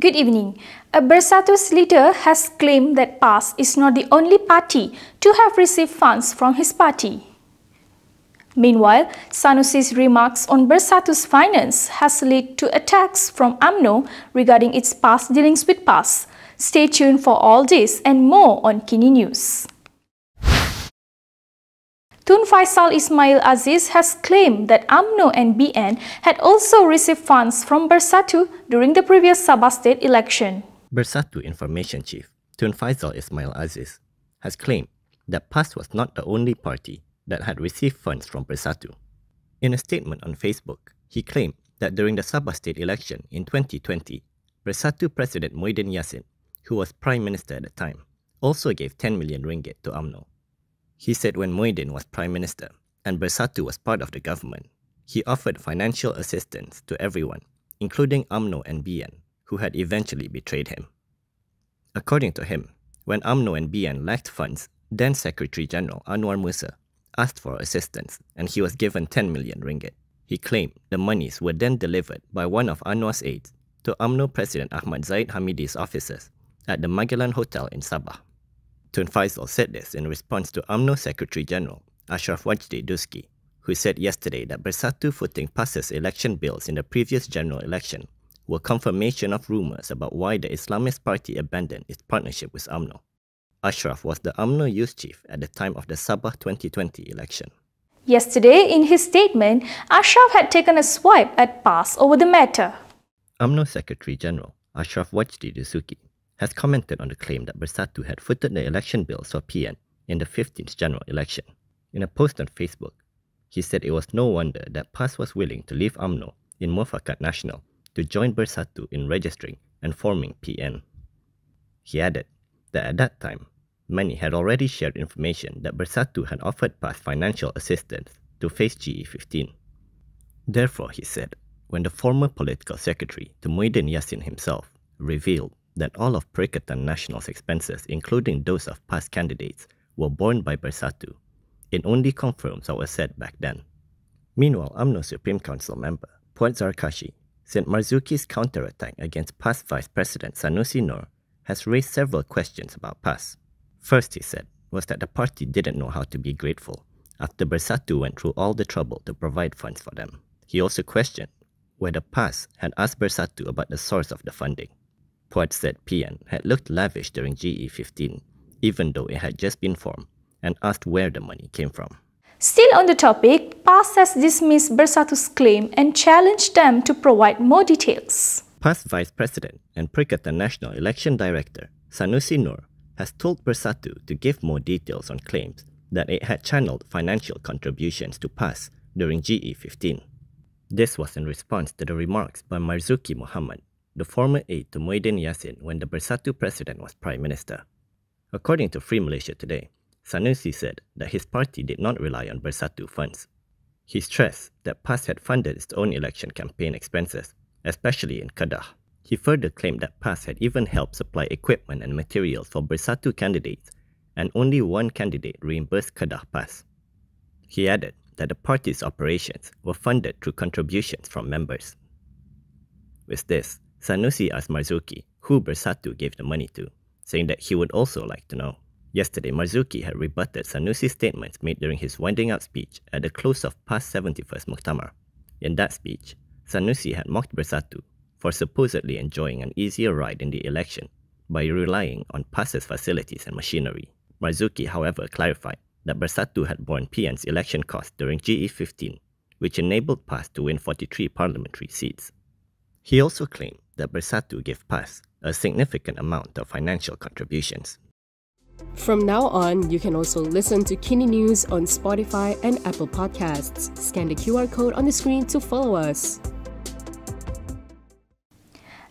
Good evening. A Bersatu's leader has claimed that PAS is not the only party to have received funds from his party. Meanwhile, Sanusi's remarks on Bersatu's finance has led to attacks from UMNO regarding its past dealings with PAS. Stay tuned for all this and more on KiniNews. Tun Faisal Ismail Aziz has claimed that Umno and BN had also received funds from Bersatu during the previous Sabah state election. Bersatu Information Chief Tun Faisal Ismail Aziz has claimed that PAS was not the only party that had received funds from Bersatu. In a statement on Facebook, he claimed that during the Sabah state election in 2020, Bersatu President Muhyiddin Yassin, who was Prime Minister at the time, also gave 10 million ringgit to UMNO. He said when Muhyiddin was Prime Minister and Bersatu was part of the government, he offered financial assistance to everyone, including UMNO and BN, who had eventually betrayed him. According to him, when UMNO and BN lacked funds, then Secretary General Anwar Musa asked for assistance and he was given 10 million ringgit. He claimed the monies were then delivered by one of Anwar's aides to UMNO President Ahmad Zaid Hamidi's offices at the Magellan Hotel in Sabah. Tun Faisal said this in response to UMNO Secretary General Ashraf Wajdi Duski, who said yesterday that Bersatu footing PAS's election bills in the previous general election were confirmation of rumours about why the Islamist party abandoned its partnership with UMNO. Ashraf was the UMNO youth chief at the time of the Sabah 2020 election. Yesterday, in his statement, Ashraf had taken a swipe at PAS over the matter. UMNO Secretary General Ashraf Wajdi Dusuki has commented on the claim that Bersatu had footed the election bills for PN in the 15th general election. In a post on Facebook, he said it was no wonder that PAS was willing to leave UMNO in Perikatan Nasional to join Bersatu in registering and forming PN. He added that at that time, many had already shared information that Bersatu had offered PAS financial assistance to face GE15. Therefore, he said, when the former political secretary to Muhyiddin Yassin himself revealed that all of Perikatan Nasional's expenses, including those of PAS candidates, were borne by Bersatu, it only confirms what was said back then. Meanwhile, UMNO Supreme Council member Puat Zarkashi said Marzuki's counterattack against PAS Vice President Sanusi Nor has raised several questions about PAS. First, he said, was that the party didn't know how to be grateful after Bersatu went through all the trouble to provide funds for them. He also questioned whether PAS had asked Bersatu about the source of the funding. Puat said PN had looked lavish during GE15, even though it had just been formed, and asked where the money came from. Still on the topic, PAS has dismissed Bersatu's claim and challenged them to provide more details. PAS Vice President and Perikatan Nasional Election Director Sanusi Nor has told Bersatu to give more details on claims that it had channeled financial contributions to PAS during GE15. This was in response to the remarks by Marzuki Muhammad, the former aide to Muhyiddin Yassin when the Bersatu president was Prime Minister. According to Free Malaysia Today, Sanusi said that his party did not rely on Bersatu funds. He stressed that PAS had funded its own election campaign expenses, especially in Kedah. He further claimed that PAS had even helped supply equipment and materials for Bersatu candidates, and only one candidate reimbursed Kedah PAS. He added that the party's operations were funded through contributions from members. With this, Sanusi asked Marzuki who Bersatu gave the money to, saying that he would also like to know. Yesterday, Marzuki had rebutted Sanusi's statements made during his winding-up speech at the close of PAS 71st Muktamar. In that speech, Sanusi had mocked Bersatu for supposedly enjoying an easier ride in the election by relying on PAS's facilities and machinery. Marzuki, however, clarified that Bersatu had borne PN's election costs during GE15, which enabled PAS to win 43 parliamentary seats. He also claimed that Bersatu gave PAS a significant amount of financial contributions. From now on, you can also listen to KiniNews on Spotify and Apple Podcasts. Scan the QR code on the screen to follow us.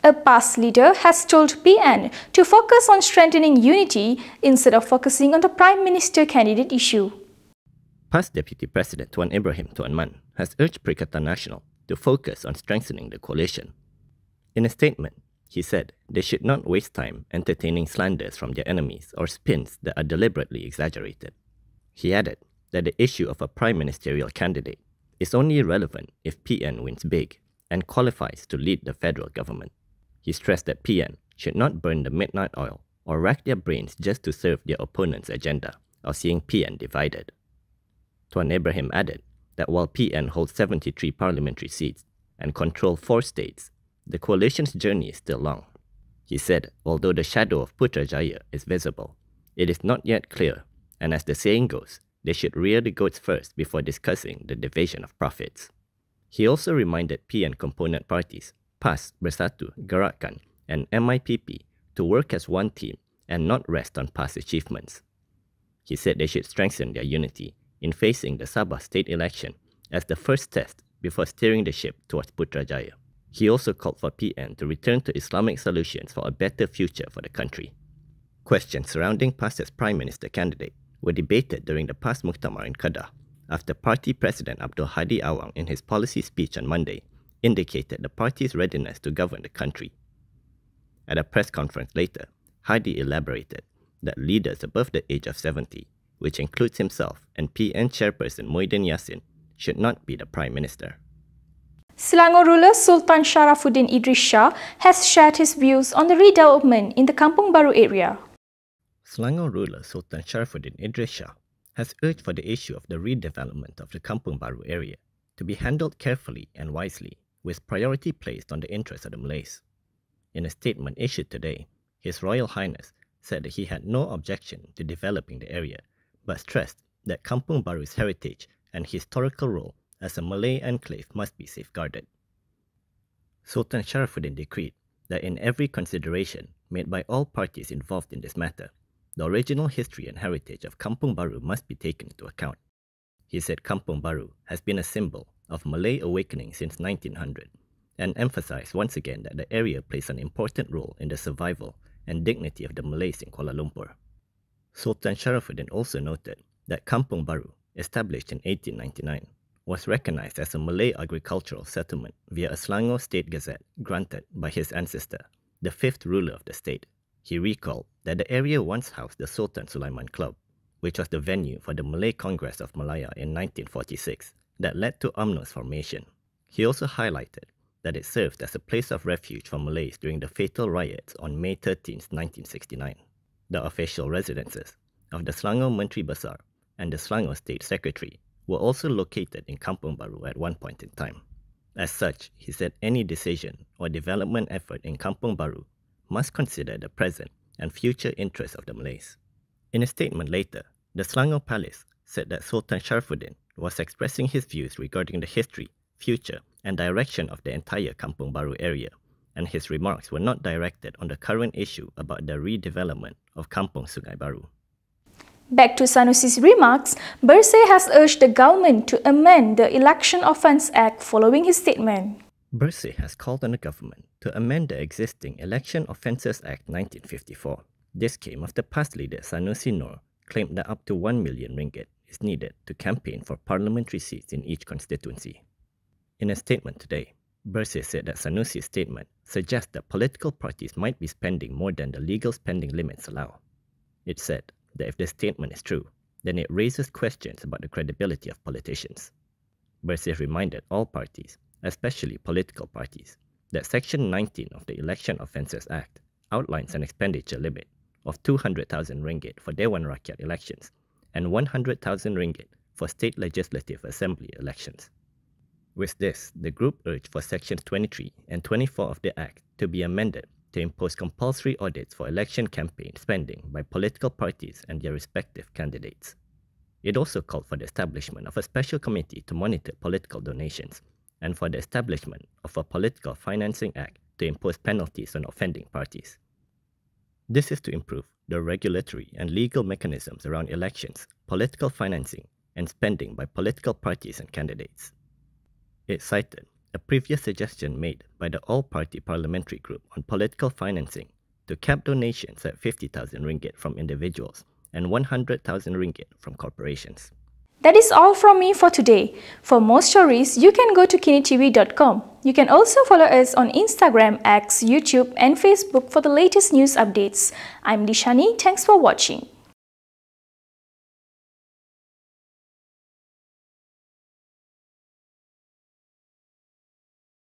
A PAS leader has told PN to focus on strengthening unity instead of focusing on the Prime Minister candidate issue. PAS Deputy President Tuan Ibrahim Tuan Man has urged Perikatan Nasional to focus on strengthening the coalition. In a statement, he said they should not waste time entertaining slanders from their enemies or spins that are deliberately exaggerated. He added that the issue of a prime ministerial candidate is only relevant if PN wins big and qualifies to lead the federal government. He stressed that PN should not burn the midnight oil or rack their brains just to serve their opponent's agenda of seeing PN divided. Tuan Ibrahim added that while PN holds 73 parliamentary seats and controls 4 states, the coalition's journey is still long. He said, although the shadow of Putrajaya is visible, it is not yet clear, and as the saying goes, they should rear the goats first before discussing the division of profits. He also reminded PN component parties, PAS, Bersatu, Gerakan, and MIPP, to work as one team and not rest on past achievements. He said they should strengthen their unity in facing the Sabah state election as the first test before steering the ship towards Putrajaya. He also called for PN to return to Islamic solutions for a better future for the country. Questions surrounding PAS as Prime Minister candidate were debated during the PAS Muktamar in Kedah after party president Abdul Hadi Awang in his policy speech on Monday indicated the party's readiness to govern the country. At a press conference later, Hadi elaborated that leaders above the age of 70, which includes himself and PN chairperson Muhyiddin Yassin, should not be the Prime Minister. Selangor ruler Sultan Sharafuddin Idris Shah has shared his views on the redevelopment in the Kampung Baru area. Selangor ruler Sultan Sharafuddin Idris Shah has urged for the issue of the redevelopment of the Kampung Baru area to be handled carefully and wisely, with priority placed on the interests of the Malays. In a statement issued today, His Royal Highness said that he had no objection to developing the area, but stressed that Kampung Baru's heritage and historical role as a Malay enclave must be safeguarded. Sultan Sharafuddin decreed that in every consideration made by all parties involved in this matter, the original history and heritage of Kampung Baru must be taken into account. He said Kampung Baru has been a symbol of Malay awakening since 1900 and emphasized once again that the area plays an important role in the survival and dignity of the Malays in Kuala Lumpur. Sultan Sharafuddin also noted that Kampung Baru, established in 1899, was recognized as a Malay agricultural settlement via a Selangor State Gazette granted by his ancestor, the 5th ruler of the state. He recalled that the area once housed the Sultan Sulaiman Club, which was the venue for the Malay Congress of Malaya in 1946 that led to UMNO's formation. He also highlighted that it served as a place of refuge for Malays during the fatal riots on May 13, 1969. The official residences of the Selangor Menteri Besar and the Selangor State Secretary were also located in Kampung Baru at one point in time. As such, he said any decision or development effort in Kampung Baru must consider the present and future interests of the Malays. In a statement later, the Selangor Palace said that Sultan Sharafuddin was expressing his views regarding the history, future, and direction of the entire Kampung Baru area, and his remarks were not directed on the current issue about the redevelopment of Kampung Sungai Baru. Back to Sanusi's remarks, Bersih has urged the government to amend the Election Offence Act following his statement. Bersih has called on the government to amend the existing Election Offences Act 1954. This came after past leader Sanusi Nor claimed that up to 1 million ringgit is needed to campaign for parliamentary seats in each constituency. In a statement today, Bersih said that Sanusi's statement suggests that political parties might be spending more than the legal spending limits allow. It said that if the statement is true, then it raises questions about the credibility of politicians. Bersih reminded all parties, especially political parties, that Section 19 of the Election Offences Act outlines an expenditure limit of 200,000 ringgit for Dewan Rakyat elections and 100,000 ringgit for State Legislative Assembly elections. With this, the group urged for Sections 23 and 24 of the Act to be amended to impose compulsory audits for election campaign spending by political parties and their respective candidates. It also called for the establishment of a special committee to monitor political donations and for the establishment of a Political Financing Act to impose penalties on offending parties. This is to improve the regulatory and legal mechanisms around elections, political financing, and spending by political parties and candidates. It cited a previous suggestion made by the All-Party Parliamentary Group on political financing to cap donations at 50,000 ringgit from individuals and 100,000 ringgit from corporations. That is all from me for today. For more stories, you can go to kinitv.com. You can also follow us on Instagram, X, YouTube, and Facebook for the latest news updates. I'm Dishani. Thanks for watching.